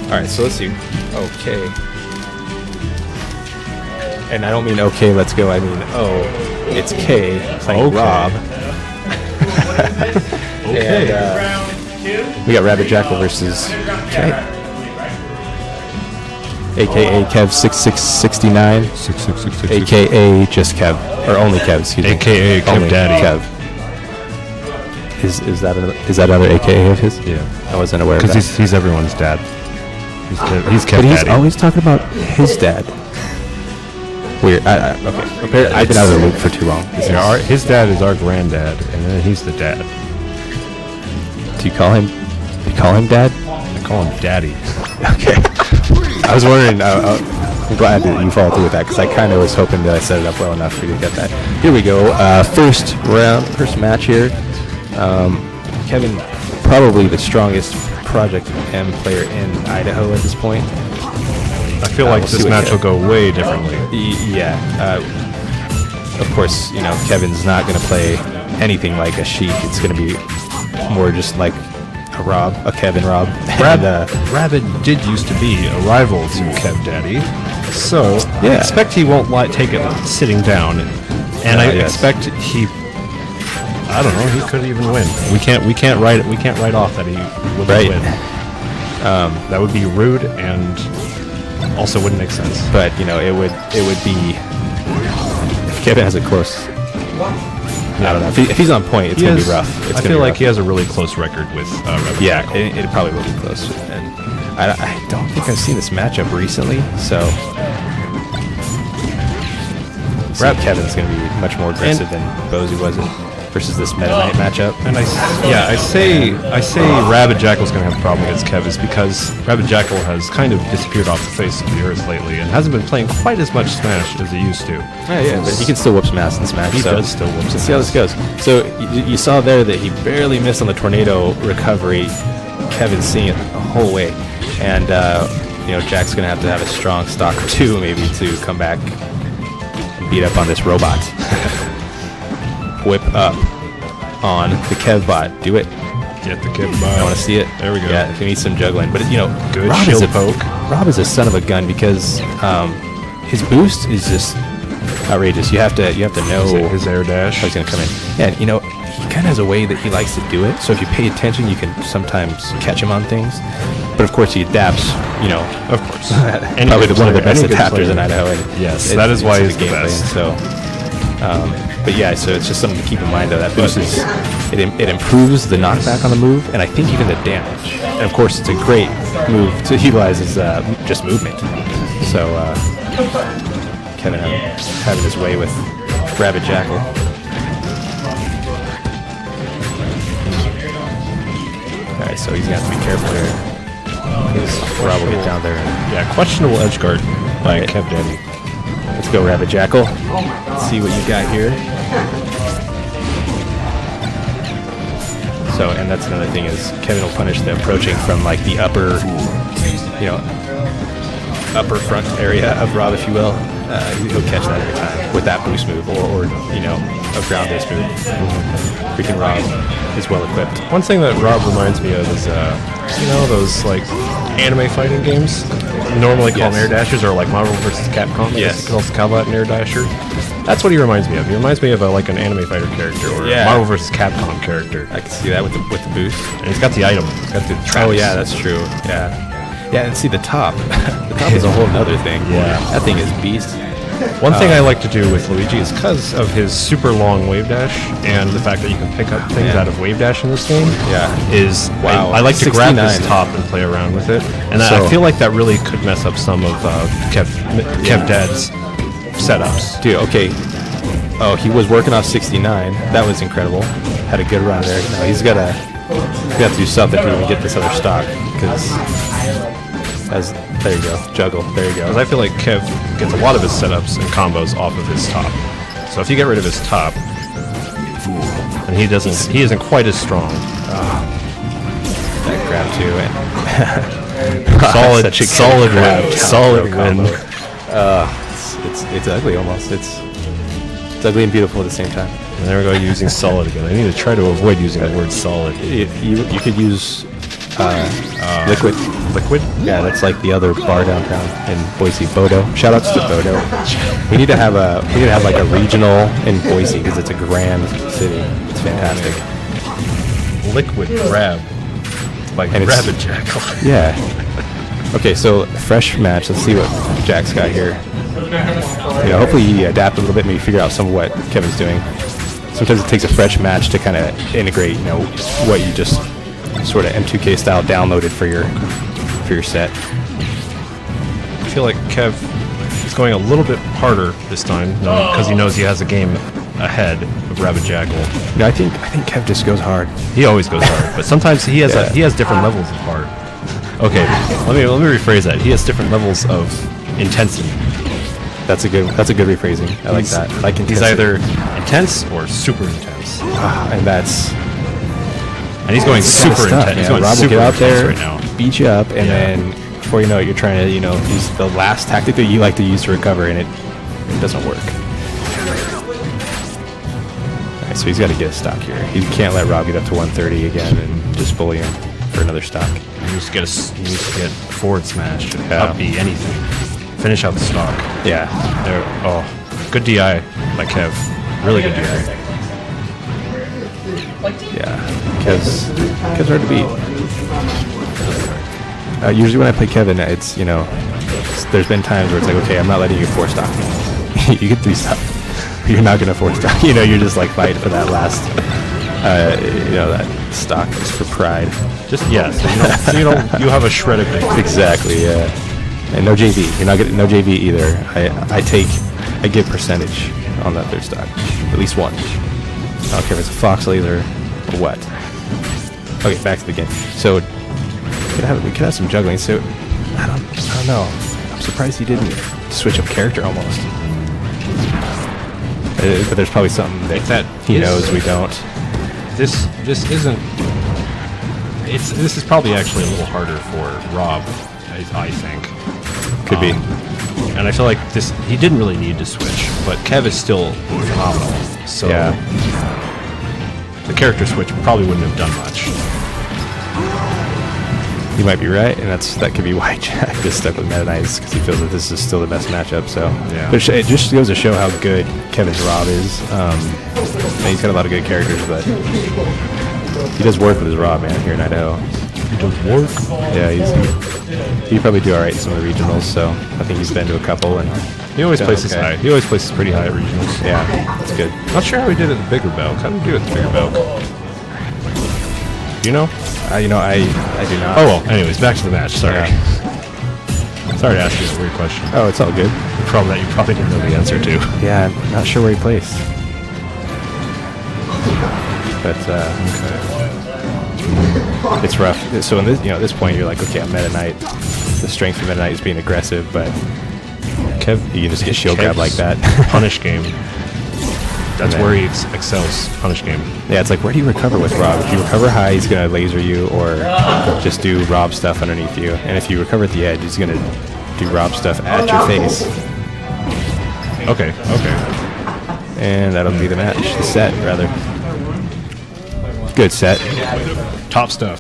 Alright, so let's see. Okay. And I don't mean okay, let's go. I mean, oh, it's K playing Okay. Rob. Okay. And, we got RabidJackal versus K. AKA Kev6669. 666. AKA just Kev. Or only Kev, excuse me. AKA Kev Only Daddy. Kev. Is that another AKA of his? Yeah. I wasn't aware of that. Because he's everyone's dad. He's Kev But he's Daddy. always talking about his dad. Weird. Okay. I've been out of the loop for too long. His dad is our granddad, and then he's the dad. Do you call him dad? I call him Daddy. Okay. I was wondering. I'm glad that you followed through with that because I kind of was hoping that I set it up well enough for you to get that. Here we go. First match here. Kevin, probably the strongest Project M player in Idaho at this point. I feel like we'll this see what match will go way differently. Yeah. Of course, Kevin's not going to play anything like a Sheik. It's going to be more just like a Kevin Rob. Rabid did used to be a rival to Kev Daddy, so Yeah. I expect he won't take it sitting down, and I Yes. expect I don't know, he could even win. We can't write off that he would Right. win. That would be rude and also wouldn't make sense. But it would be if Kevin has a close. I don't know. If he's on point, it's gonna be rough. I feel like he has a really close record with RabidJackal. Yeah, it probably will be close. And I don't think I've seen this matchup recently, so Kevin's going to be much more aggressive than Boise was versus this Meta Knight matchup. And I say RabidJackal's going to have a problem against Kev is because RabidJackal has kind of disappeared off the face of the earth lately and hasn't been playing quite as much Smash as he used to. Yeah, but he can still whoop some ass in Smash. He does still whoop some Let's see how this goes. So you saw there that he barely missed on the tornado recovery. Kevin's seeing it the whole way, and Jack's going to have a strong stock or two maybe to come back and beat up on this robot. Whip up on the Kev bot. Do it. Get the Kev bot. I want to see it. There we go. Yeah, if you need some juggling. But, good Rob shield is poke. Rob is a son of a gun because his boost is just outrageous. You have to know His air dash. how he's going to come in. And, he kind of has a way that he likes to do it. So if you pay attention, you can sometimes catch him on things. But, of course, he adapts, Of course. probably one of the best Any good adapters player. in Idaho. And Yes, that is why it's he's the best. So, but yeah, so it's just something to keep in mind, though. That boost it improves the knockback on the move, and I think even the damage. And of course, it's a great move to utilize as just movement. So Kevin having his way with RabidJackal. All right, so he's gonna have to be careful here. Rob will get down there. Yeah, questionable edge guard by Right. Kev Daddy. Let's go, RabidJackal. Let's see what you got here. So, and that's another thing is Kevin will punish the approaching from like the upper front area of Rob, if you will. He'll catch that every time with that boost move or a ground-based move. Freaking Rob is well equipped. One thing that Rob reminds me of is, those like anime fighting games. Normally called Yes. air dashers or like Marvel vs. Capcom. Yes. You can also call that an air dasher. That's what he reminds me of. He reminds me of like an anime fighter character or Yeah. a Marvel vs. Capcom character. I can see that with the boost. And he's got the item. He's got the traps. Oh yeah, that's true. Yeah, and see the top. The top is a whole other thing. Yeah. That thing is beast. One thing I like to do with Luigi is because of his super long wave dash and the fact that you can pick up things Yeah. out of wave dash in this game. Yeah. Is Wow. I like to grab this 69. top and play around with it, and So- I feel like that really could mess up some of Kev Dad's setups. Dude, okay. Oh, he was working off 69. That was incredible. Had a good run there. No, he's got to do something to even get this other stock because there you go, juggle. There you Because go. I feel like Kev gets a lot of his setups and combos off of his top. So if you get rid of his top, and he isn't quite as strong. That grab too. Solid, Such a good solid grab, win. counter Solid combo. win. It's ugly almost. It's ugly and beautiful at the same time. And there we go, using solid again. I need to try to avoid using the word solid. You could use liquid Liquid? Yeah, that's like the other bar downtown in Boise, Bodo. Shout outs to Bodo. We need to have like a regional in Boise because it's a grand city. It's fantastic. Liquid Rab. Like RabidJackal. Yeah. Okay, so fresh match. Let's see what Jack's got here. You know, hopefully you adapt a little bit, maybe figure out some of what Kevin's doing. Sometimes it takes a fresh match to kind of integrate, you know, what you just sort of M2K style downloaded for your set. I feel like Kev is going a little bit harder this time because he knows he has a game ahead of RabidJackal. No, I think Kev just goes hard. He always goes hard, but sometimes he has different levels of hard. Okay, let me rephrase that. He has different levels of intensity. That's a good rephrasing. I like that. Like he's either intense or super intense. And he's going super intense. He's going Rob will super get out there right now. beat you up, and then before you know it, you're trying to, you know, use the last tactic that you like to use to recover, and it doesn't work. Alright, so he's got to get a stock here. He can't let Rob get up to 130 again and just bully him for another stock. He needs to get forward smash, up B, anything. Finish out the stock. Yeah. There. Oh, good DI by Kev. Really good DI. Yeah. Kev's hard to beat. Usually when I play Kevin, it's, you know, there's been times where it's like, okay, I'm not letting you 4-stock me. You get 3-stock. You're not going to 4-stock. You know, you're just like fighting for that last, you know, that stock just for pride. Just, yeah, so you have a shred of victory. Exactly, yeah. And no JV. You're not getting no JV either. I give percentage on that 3rd stock. At least one. I don't care if it's a Fox laser or what. Okay, back to the game. So we could have some juggling. So I don't know. I'm surprised he didn't switch up character almost. But there's probably something that he knows we don't. This isn't. This is probably actually a little harder for Rob, I think. Could be. And I feel like he didn't really need to switch, but Kev is still phenomenal. So yeah. The character switch probably wouldn't have done much. You might be right, and that could be why Jack is stuck with Meta Knights, because he feels that this is still the best matchup. So yeah. But it just goes to show how good Kevin's Rob is. And he's got a lot of good characters, but he does work with his Rob, man, here in Idaho. He does work? Yeah, he'd probably do all right in some of the regionals. So I think he's been to a couple, and he always places high. He always places pretty high at regionals. Yeah, that's good. Not sure how he did at the bigger Belk. How did he do at the bigger Belk? You know? I do not. Oh well. Anyways, back to the match. Sorry. Yeah. Sorry to ask you a weird question. Oh, it's all good. The problem that you probably didn't know the answer to. Yeah, I'm not sure where he placed. But it's rough. So in this, at this point, you're like, okay, I'm Meta Knight. The strength of Meta Knight is being aggressive, but you can just get shield grab like that. Punish game. That's where he excels. Punish game. Yeah, it's like, where do you recover with Rob? If you recover high, he's gonna laser you, or just do Rob stuff underneath you. And if you recover at the edge, he's gonna do Rob stuff at your face. Okay. And that'll be the match. The set, rather. Good set. Top stuff.